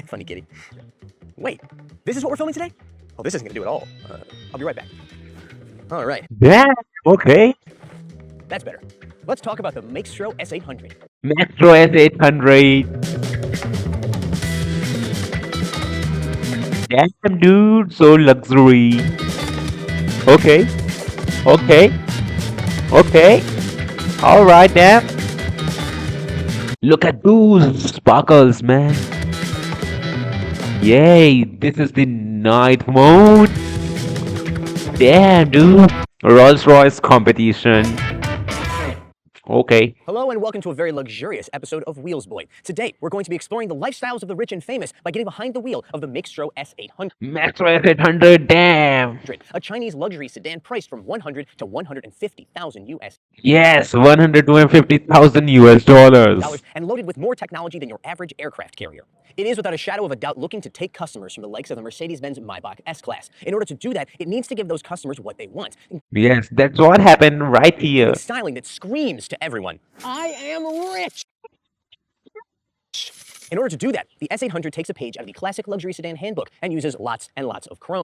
Funny kitty. Wait, this is what we're filming today? Oh, this isn't gonna do it all. I'll be right back. All right, Yeah, okay. that's better. Let's talk about the Makestro S800. Metro S800. Damn, dude, so luxury. Okay, okay, okay. Alright, damn. Look at those sparkles, man. Yay, this is the night mode. Damn, dude. Rolls Royce competition. Okay. Hello and welcome to a very luxurious episode of Wheels Boy. Today, we're going to be exploring the lifestyles of the rich and famous by getting behind the wheel of the Makestro S800. Metro S800, damn. A Chinese luxury sedan priced from 100 to 150,000 US Yes, 150,000 US dollars. dollars and loaded with more technology than your average aircraft carrier. It is without a shadow of a doubt looking to take customers from the likes of the Mercedes-Benz Maybach S-Class. In order to do that, it needs to give those customers what they want. Yes, that's what happened right here. Styling that screams to everyone, I am rich! In order to do that, the S800 takes a page out of the classic luxury sedan handbook and uses lots and lots of chrome.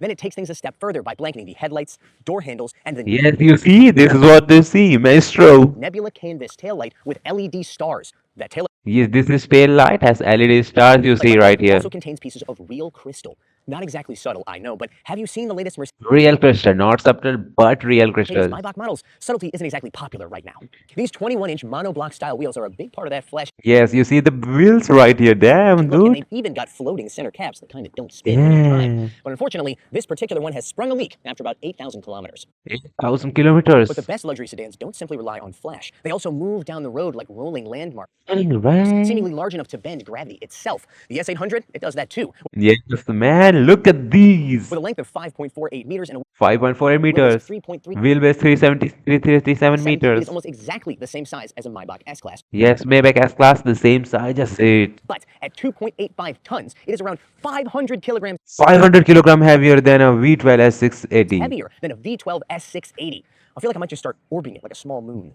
Then it takes things a step further by blanketing the headlights, door handles, and the Yes, you see, this is what they see, Maestro. Nebula canvas taillight with LED stars. That taillight Yes, this is tail light has LED stars you see right here. also contains pieces of real crystal. Not exactly subtle, I know, but have you seen the latest Real crystal, not subtle, but real crystal. Maybach models? Subtlety isn't exactly popular right now. These 21-inch monoblock style wheels are a big part of that flash. Yes, you see the wheels right here, damn, Look, and dude. they've even got floating center caps that kind of don't spin when you Yeah, drive. But unfortunately, this particular one has sprung a leak after about 8,000 kilometers. 8,000 kilometers. But the best luxury sedans don't simply rely on flash. They also move down the road like rolling landmarks, Right. seemingly large enough to bend gravity itself. The S800, it does that too, Yes, man, look at these. with a length of 5.48 meters and a 5.48 meters. 3.3 Wheelbase 337 It meters. is almost exactly the same size as a Maybach S-Class. Yes, Maybach S-Class, the same size as it. But at 2.85 tons, it is around 500 kilograms 500 kilogram heavier than a V12 S680. heavier than a V12 S680. I feel like I might just start orbiting it like a small moon.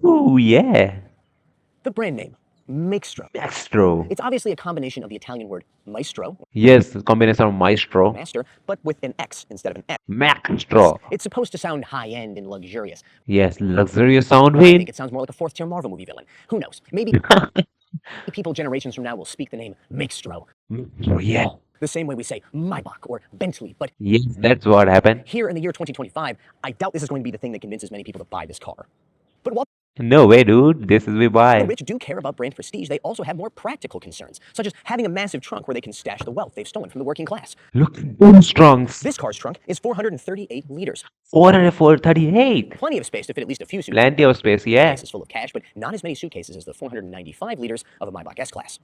Ooh, yeah. The brand name, Makestro. Maestro. It's obviously a combination of the Italian word maestro, Yes, combination of maestro. master, but with an X instead of an S. Maestro. It's supposed to sound high-end and luxurious. Yes, luxurious sound I think win. it sounds more like a fourth-tier Marvel movie villain. Who knows? Maybe people generations from now will speak the name Makestro Oh, yeah. the same way we say Maybach or Bentley. But Yes, that's what happened. here in the year 2025, I doubt this is going to be the thing that convinces many people to buy this car. But while No way, dude. This is we the buy. rich do care about brand prestige, they also have more practical concerns, such as having a massive trunk where they can stash the wealth they've stolen from the working class. Look at those trunks. This car's trunk is 438 liters. 438. Plenty of space to fit at least a few Plenty of space, yeah. suitcases full of cash, but not as many suitcases as the 495 liters of a Maybach S-Class.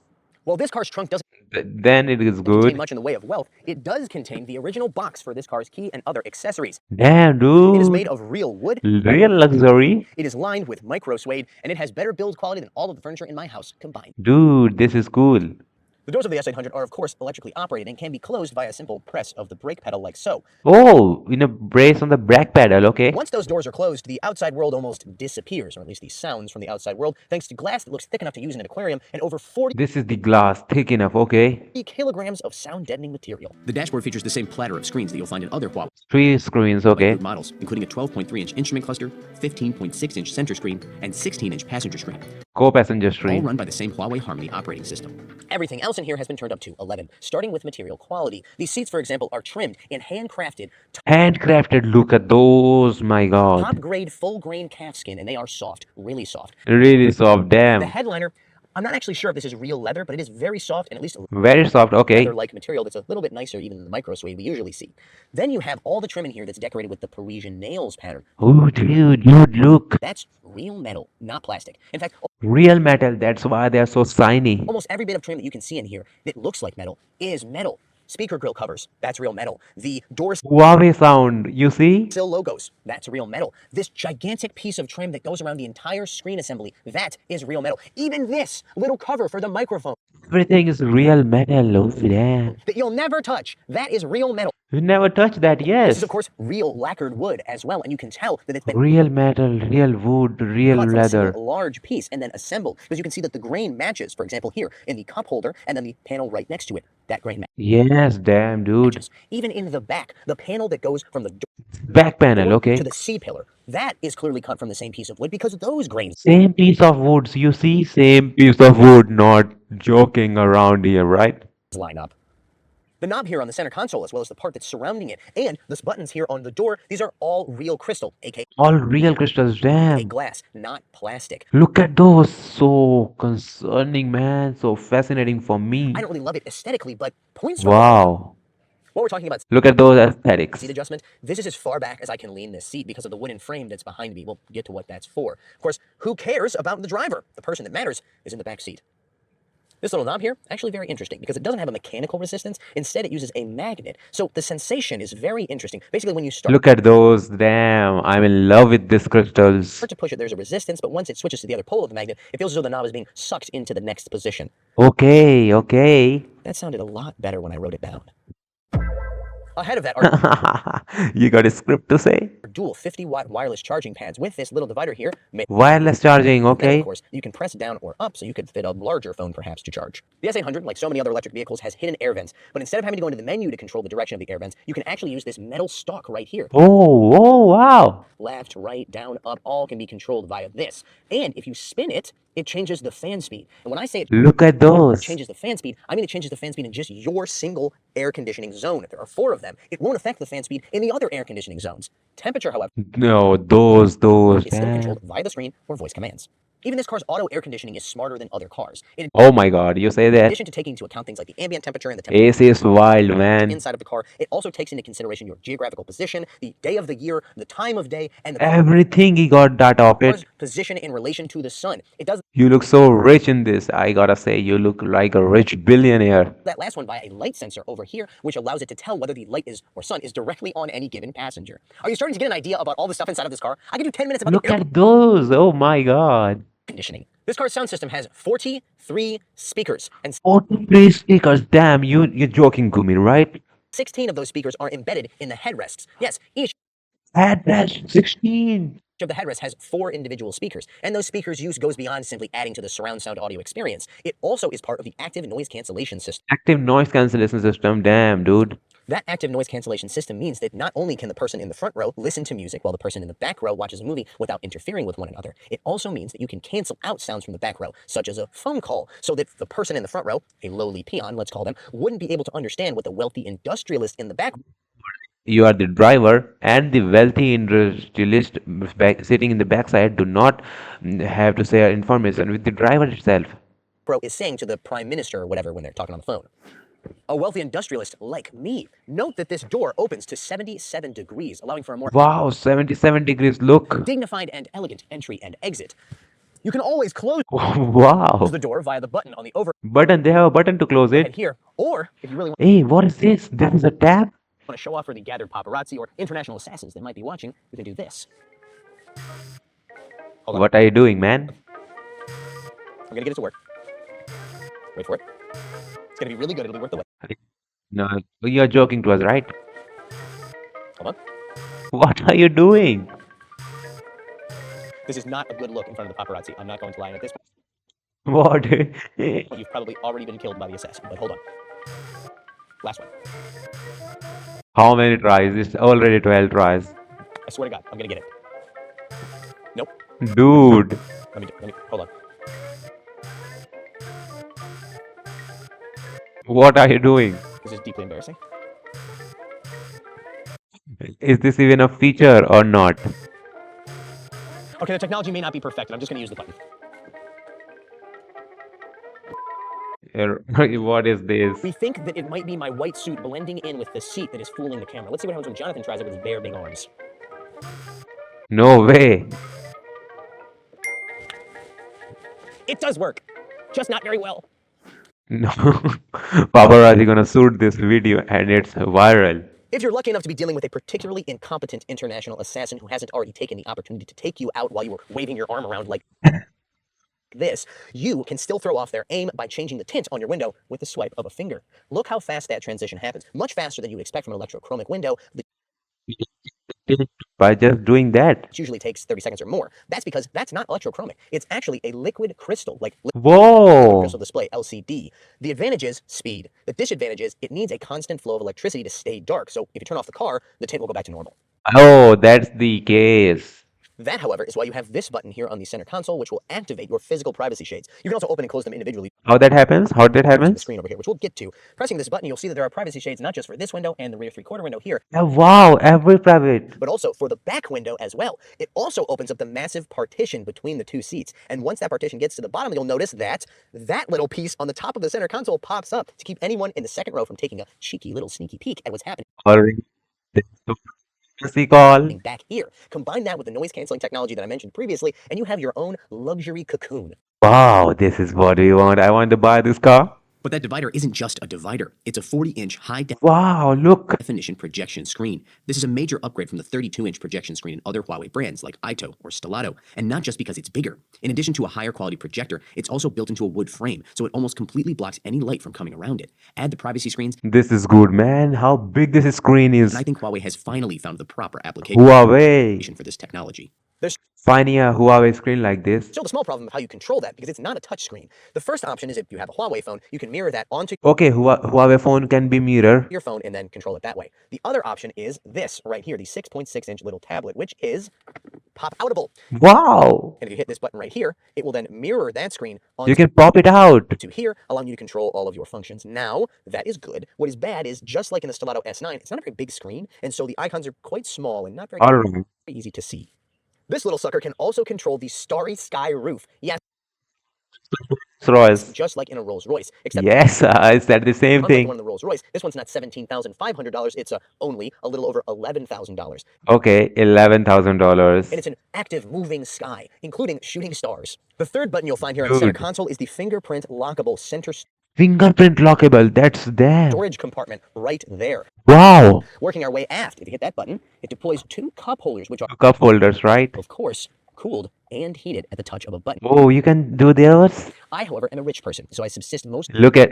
While this car's trunk doesn't Then it is contain good. much in the way of wealth, it does contain the original box for this car's key and other accessories. Damn, It is dude. made of real wood, Real luxury. it is lined with micro suede, and it has better build quality than all of the furniture in my house combined. Dude, this is cool. The doors of the S800 are of course electrically operated and can be closed via a simple press of the brake pedal like so. Oh, in a brace on the brake pedal, okay. Once those doors are closed, the outside world almost disappears, or at least the sounds from the outside world, thanks to glass that looks thick enough to use in an aquarium and over 40 This is the glass, thick enough, okay. kilograms of sound-deadening material. The dashboard features the same platter of screens that you'll find in other Huawei 3 screens, okay. models, including a 12.3-inch instrument cluster, 15.6-inch center screen, and 16-inch passenger screen, Co-passenger all screen. run by the same Huawei Harmony operating system. Everything else in here has been turned up to 11, starting with material quality. These seats, for example, are trimmed in handcrafted, Handcrafted, look at those, my god. top-grade, full-grain calf skin, and they are soft, really soft. Really soft, The damn. headliner, I'm not actually sure if this is real leather, but it is very soft and at least a Very soft, okay. leather-like material that's a little bit nicer even than the micro suede we usually see. Then you have all the trim in here that's decorated with the Parisian nails pattern. Oh, dude, look. That's real metal, not plastic. In fact, Real metal, that's why they are so shiny. almost every bit of trim that you can see in here that looks like metal is metal. Speaker grill covers, that's real metal. The door Huawei sound, you see? sill logos, that's real metal. This gigantic piece of trim that goes around the entire screen assembly, that is real metal. Even this little cover for the microphone Everything is real metal. Oh, damn. that you'll never touch. That is real metal. You never touched that, This is, yes. of course, real lacquered wood as well, and you can tell that it's been Real metal, real wood, real cut from a single leather. large piece and then assembled, because you can see that the grain matches, for example, here in the cup holder and then the panel right next to it. That grain Yes, damn, dude. matches. Even in the back, the panel that goes from the Back panel, door okay. to the C pillar, that is clearly cut from the same piece of wood because those grains Same piece of wood. You see, same piece of wood, not joking around here, right? line up. The knob here on the center console, as well as the part that's surrounding it, and the buttons here on the door, these are all real crystal, aka All real crystals, damn. glass, not plastic. Look at those. So concerning, man. So fascinating for me. I don't really love it aesthetically, but points for Wow. what we're talking about. Look at those aesthetics. Seat adjustment. This is as far back as I can lean this seat because of the wooden frame that's behind me. We'll get to what that's for. Of course, who cares about the driver? The person that matters is in the back seat. This little knob here, actually very interesting because it doesn't have a mechanical resistance. Instead, it uses a magnet. So the sensation is very interesting. Basically, when you start Look at those. Damn. I'm in love with these crystals. to push it, there's a resistance, but once it switches to the other pole of the magnet, it feels as though the knob is being sucked into the next position. Okay, okay. That sounded a lot better when I wrote it down. Ahead of that are You got a script to say? dual 50-watt wireless charging pads with this little divider here. Wireless charging, Of okay. course, you can press down or up so you could fit a larger phone perhaps to charge. The S800, like so many other electric vehicles, has hidden air vents, but instead of having to go into the menu to control the direction of the air vents, you can actually use this metal stalk right here. Oh, oh, wow. Left, right, down, up, all can be controlled via this. And if you spin it, it changes the fan speed. And when I say it Look at those. changes the fan speed, I mean it changes the fan speed in just your single air conditioning zone. If there are 4 of them, it won't affect the fan speed in the other air conditioning zones. Temperature, however, No, those, is still damn. controlled via the screen or voice commands. Even this car's auto air conditioning is smarter than other cars. In Oh my god, you say that? addition to taking into account things like the ambient temperature and the temperature AC is wild, man. inside of the car, it also takes into consideration your geographical position, the day of the year, the time of day, and the Everything he got that of car's it. position in relation to the sun. It does You look so rich in this. I gotta say, you look like a rich billionaire. that last one via a light sensor over here, which allows it to tell whether the light is or sun is directly on any given passenger. Are you starting to get an idea about all the stuff inside of this car? I could do 10 minutes about Look the air at those. Oh my god. conditioning. This car's sound system has 43 speakers, and 43 speakers. Damn, you're joking to me, right? 16 of those speakers are embedded in the headrests. Yes, each Address 16. of the headrest has 4 individual speakers, and those speakers' use goes beyond simply adding to the surround sound audio experience. It also is part of the active noise cancellation system. Active noise cancellation system. Damn, dude. That active noise cancellation system means that not only can the person in the front row listen to music while the person in the back row watches a movie without interfering with one another, it also means that you can cancel out sounds from the back row, such as a phone call, so that the person in the front row, a lowly peon, let's call them, wouldn't be able to understand what the wealthy industrialist in the back You are the driver, and the wealthy industrialist sitting in the backside do not have to share information with the driver itself. row is saying to the prime minister or whatever when they're talking on the phone. A wealthy industrialist like me. Note that this door opens to 77 degrees, allowing for a more Wow, 77 degrees. Look. dignified and elegant entry and exit. You can always close Wow. the door via the button on the overhead Button. They have a button to close it. here, or if you really want Hey, what is this? This is a tab? to show off for the gathered paparazzi or international assassins that might be watching, you can do this. Hold on. What are you doing, man? I'm gonna get it to work. Wait for it. It's gonna be really good. It'll be worth the wait. No, you're joking to us, right? Hold on. What are you doing? This is not a good look in front of the paparazzi. I'm not going to lie. At this What? point, you've probably already been killed by the assassin. But hold on. Last one. How many tries? It's already 12 tries. I swear to God, I'm gonna get it. Nope. Dude. Let me. Hold on. What are you doing? This is deeply embarrassing. Is this even a feature or not? Okay, the technology may not be perfected. I'm just gonna use the button. What is this? We think that it might be my white suit blending in with the seat that is fooling the camera. Let's see what happens when Jonathan tries it with his bare big arms. No way. It does work, just not very well. No. Paparazzi gonna shoot this video and it's viral. If you're lucky enough to be dealing with a particularly incompetent international assassin who hasn't already taken the opportunity to take you out while you were waving your arm around like this, you can still throw off their aim by changing the tint on your window with the swipe of a finger. Look how fast that transition happens. Much faster than you would expect from an electrochromic window. By just doing that. It usually takes 30 seconds or more. That's because that's not electrochromic. It's actually a liquid crystal, like liquid Whoa. crystal display, LCD. The advantage is speed. The disadvantage is it needs a constant flow of electricity to stay dark. So if you turn off the car, the tint will go back to normal. Oh, that's the case. That, however, is why you have this button here on the center console, which will activate your physical privacy shades. You can also open and close them individually How that happens? How that using the happens? screen over here, which we'll get to. Pressing this button, you'll see that there are privacy shades not just for this window and the rear three-quarter window here, Yeah, wow, every private. but also for the back window as well. It also opens up the massive partition between the two seats. And once that partition gets to the bottom, you'll notice that that little piece on the top of the center console pops up to keep anyone in the second row from taking a cheeky little sneaky peek at what's happening Already. Call. back here. Combine that with the noise canceling technology that I mentioned previously, and you have your own luxury cocoon. Wow, this is what we want. I want to buy this car. But that divider isn't just a divider. It's a 40-inch high Wow, look. definition projection screen. This is a major upgrade from the 32-inch projection screen in other Huawei brands like Ito or Stellato, and not just because it's bigger. In addition to a higher quality projector, it's also built into a wood frame, so it almost completely blocks any light from coming around it. Add the privacy screens, This is good, man. How big this screen is. and I think Huawei has finally found the proper application Huawei. for this technology. There's Finding a Huawei screen like this. still the small problem of how you control that because it's not a touch screen. The first option is if you have a Huawei phone, you can mirror that onto Okay, Huawei phone can be mirror. your phone and then control it that way. The other option is this right here, the 6.6-inch little tablet, which is pop-outable. Wow. And if you hit this button right here, it will then mirror that screen You onto can pop it out. here, allowing you to control all of your functions. Now, that is good. What is bad is, just like in the Stellato S9, it's not a very big screen, and so the icons are quite small and not very Alright. easy to see. This little sucker can also control the starry sky roof. Yes, Royce. just like in a Rolls Royce, except Yes, I said the same unlike the thing. one in the Rolls Royce, this one's not $17,500. It's only a little over $11,000. Okay, $11,000. And it's an active moving sky, including shooting stars. The third button you'll find here on the center Good. console is the fingerprint lockable center Fingerprint lockable. That's them. storage compartment right there. Wow. Working our way aft, if you hit that button, it deploys two cup holders, which are, Cup holders, right? of course, cooled and heated at the touch of a button. Oh, you can do those. I, however, am a rich person, so I subsist mostly Look at,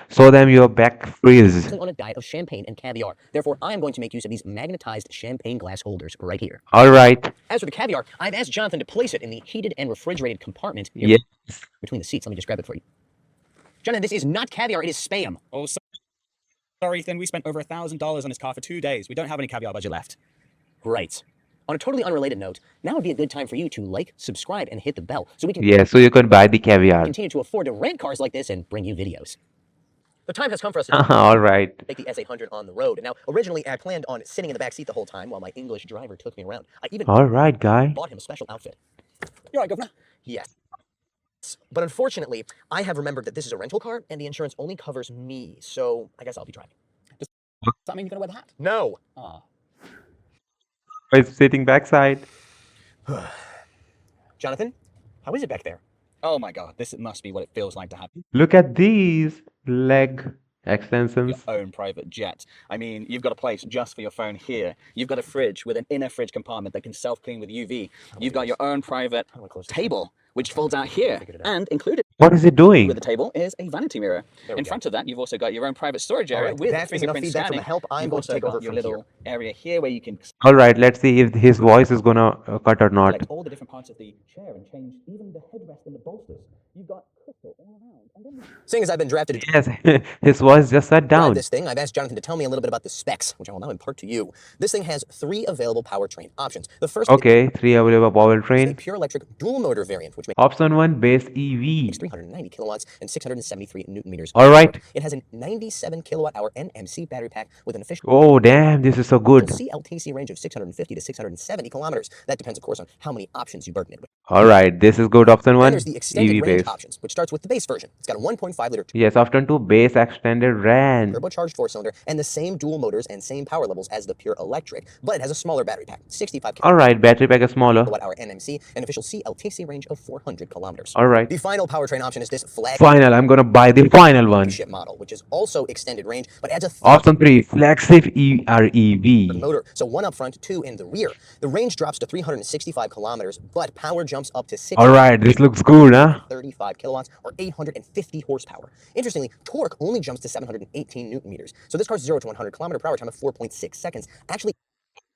show them your back freeze. on a diet of champagne and caviar. Therefore, I am going to make use of these magnetized champagne glass holders right here. All right. As for the caviar, I've asked Jonathan to place it in the heated and refrigerated compartment here Yes. between the seats. Let me just grab it for you. Jonathan, this is not caviar, it is spam. Oh, sorry, Ethan. We spent over $1,000 on this car for 2 days. We don't have any caviar budget left. Right. On a totally unrelated note, now would be a good time for you to like, subscribe, and hit the bell so we can Yeah, so you can buy the caviar. continue to afford to rent cars like this and bring you videos. The time has come for us to All right. take the S800 on the road. Now, originally, I planned on sitting in the back seat the whole time while my English driver took me around. I even All right, guy. bought him a special outfit. You're right, Governor. Yes. But unfortunately, I have remembered that this is a rental car and the insurance only covers me, so I guess I'll be driving. Does that mean you're going to wear the hat? No. Ah. It's sitting backside. Jonathan, how is it back there? Oh my God, this must be what it feels like to have Look at these leg your extensions. own private jet. I mean, you've got a place just for your phone here. You've got a fridge with an inner fridge compartment that can self-clean with UV. You've got your own private How do I close this? table, which folds out here. Figured it out. And included What is it doing? with the table is a vanity mirror. There we In go. front of that, you've also got your own private storage area Alright, with that is enough fingerprint feedback from scanning. the help. I'm You've going to also take got over your from little area here where you can All right, let's see if his voice is gonna cut or not. select all the different parts of the chair and change even the headrest and the bolsters. You've got crystal all around. And then Seeing as I've been drafted to Yes, his voice just shut drive down. this thing, I've asked Jonathan to tell me a little bit about the specs, which I will now impart to you. This thing has 3 available powertrain options. The first Okay, 3 available is a powertrain. pure electric dual motor variant, which makes Option 1, base EV. 390 kilowatts and 673 newton meters. All right. It has a 97 kilowatt hour NMC battery pack with an official Oh, damn, this is so good. CLTC range of 650 to 670 kilometers. That depends, of course, on how many options you burden it with. All right, this is good. Option Then 1, there's the extended EV range base. options, which starts with the base version. It's got a 1.5-liter Yes, often to base extended RAM. turbocharged four-cylinder and the same dual motors and same power levels as the pure electric, but it has a smaller battery pack, 65 Alright, battery pack is smaller. kilowatt-hour NMC, and official CLTC range of 400 kilometers. Alright. The final powertrain option is this flagship Final, I'm gonna buy the final one. model, which is also extended range, but adds a Option 3, flagship EREV. motor, so one up front, two in the rear. The range drops to 365 kilometers, but power jumps up to 635 Alright, this looks good, huh? kilowatts or 850 horsepower. Interestingly, torque only jumps to 718 newton meters. So this car's 0 to 100 kilometer per hour time of 4.6 seconds actually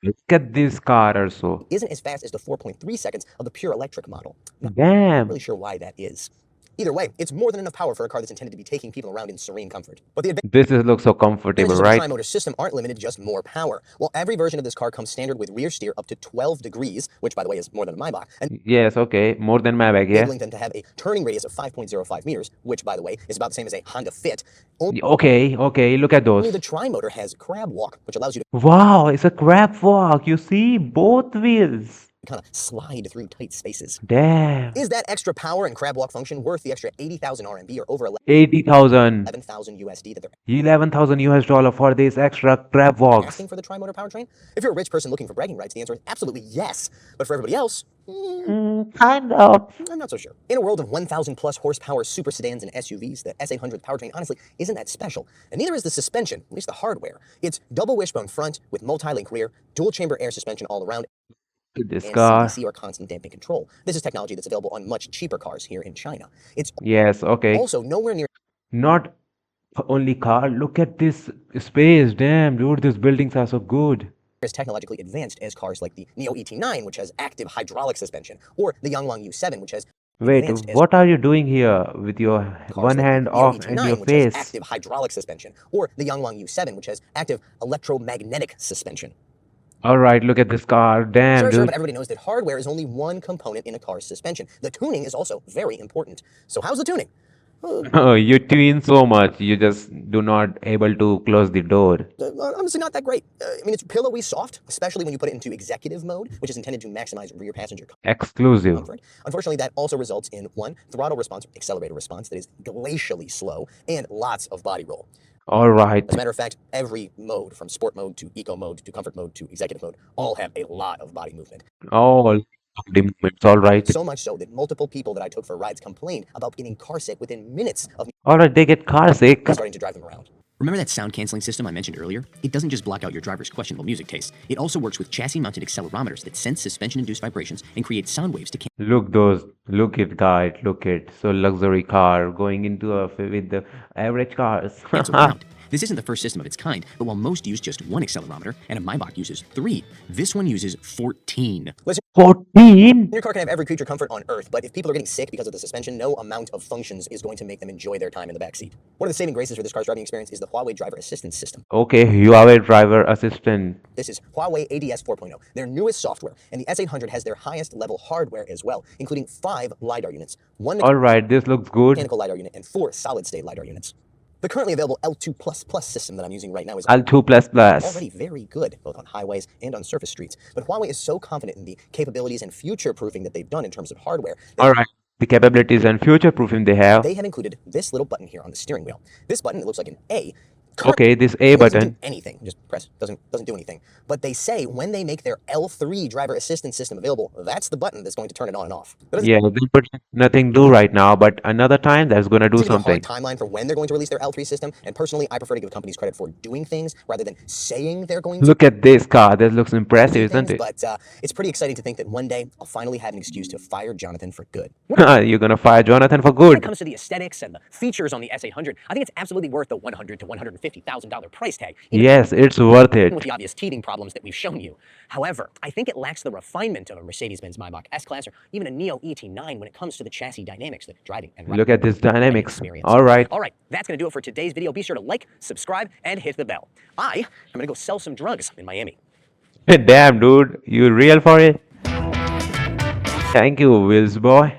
Look at this car also. isn't as fast as the 4.3 seconds of the pure electric model. Not Damn. really sure why that is. Either way, it's more than enough power for a car that's intended to be taking people around in serene comfort. But the Looks so comfortable, advantages of the right? tri-motor system aren't limited to just more power. Well, every version of this car comes standard with rear steer up to 12 degrees, which by the way is more than a Maybach, and Yes, okay. More than my bag, yeah. enabling them to have a turning radius of 5.05 meters, which by the way is about the same as a Honda Fit. Only Okay, look at the those. tri-motor has crab walk, which allows you to Wow, it's a crab walk. You see, both wheels. kind of slide through tight spaces. Damn. Is that extra power and crab walk function worth the extra 80,000 RMB or over 80,000. 11,000 USD that they're 11,000 US dollar for this extra crab walks. asking for the tri-motor powertrain? If you're a rich person looking for bragging rights, the answer is absolutely yes. But for everybody else, Kind of. I'm not so sure. In a world of 1,000 plus horsepower super sedans and SUVs, the SA100 powertrain honestly isn't that special. And neither is the suspension, at least the hardware. It's double wishbone front with multi-link rear, dual chamber air suspension all around, This and car. CDC or constant damping control. This is technology that's available on much cheaper cars here in China. It's Yes, okay. also nowhere near Not only car. Look at this space. Damn, dude, these buildings are so good. as technologically advanced as cars like the Neo ET9, which has active hydraulic suspension, or the Yangwang U7, which has Wait, advanced as what are you doing here with your cars one like hand the Neo off and ET9, your which has face? active hydraulic suspension, or the Yangwang U7, which has active electromagnetic suspension. Alright, look at this car. Damn, Sure, dude. but everybody knows that hardware is only one component in a car's suspension. The tuning is also very important. So how's the tuning? Oh, you tune so much, you just do not able to close the door. Honestly, not that great. I mean, it's pillowy soft, especially when you put it into executive mode, which is intended to maximize rear passenger Exclusive. comfort. Unfortunately, that also results in one, throttle response, accelerator response that is glacially slow, and lots of body roll. Alright. As a matter of fact, every mode, from sport mode to eco mode to comfort mode to executive mode, all have a lot of body movement. All the movements, alright. So much so that multiple people that I took for rides complained about getting car sick within minutes of me Alright, they get car sick. starting to drive them around. Remember that sound canceling system I mentioned earlier? It doesn't just block out your driver's questionable music taste. It also works with chassis-mounted accelerometers that sense suspension-induced vibrations and create sound waves to Look those, look it guys, look it. So luxury car going into with the average cars. cancel them out. This isn't the first system of its kind, but while most use just one accelerometer, and a Maybach uses 3, this one uses 14. Listen, 14? your car can have every creature comfort on earth, but if people are getting sick because of the suspension, no amount of functions is going to make them enjoy their time in the backseat. One of the saving graces for this car's driving experience is the Huawei driver assistance system. Okay, you are a driver assistant. This is Huawei ADS 4.0, their newest software, and the S800 has their highest level hardware as well, including 5 LiDAR units, 1 Alright, this looks good. mechanical LiDAR unit, and 4 solid-state LiDAR units. The currently available L2++ system that I'm using right now is L2++. already very good, both on highways and on surface streets. But Huawei is so confident in the capabilities and future-proofing that they've done in terms of hardware that Alright, the capabilities and future proofing they have. they have included this little button here on the steering wheel. This button, it looks like an A. Okay, this A Doesn't button. do anything. Just press. Doesn't do anything. But they say when they make their L3 driver assistance system available, that's the button that's going to turn it on and off. But Yeah, they put nothing do right now, but another time that's gonna do it's a something. hard timeline for when they're going to release their L3 system. And personally, I prefer to give companies credit for doing things rather than saying they're going to. Look at this car. This looks impressive, things, isn't it? But it's pretty exciting to think that one day I'll finally have an excuse to fire Jonathan for good. You're gonna fire Jonathan for When it good. comes to the aesthetics and the features on the S800, I think it's absolutely worth the $100,000 to $150,000 price tag, even Yes, it's worth it. with the obvious teething problems that we've shown you. However, I think it lacks the refinement of a Mercedes-Benz Maybach S-Class or even a Neo ET9 when it comes to the chassis dynamics, the driving and Look at this dynamics. experience. Alright. All right, that's going to do it for today's video. Be sure to like, subscribe, and hit the bell. I am going to go sell some drugs in Miami. Damn, dude. You real for it? Thank you, Wills boy.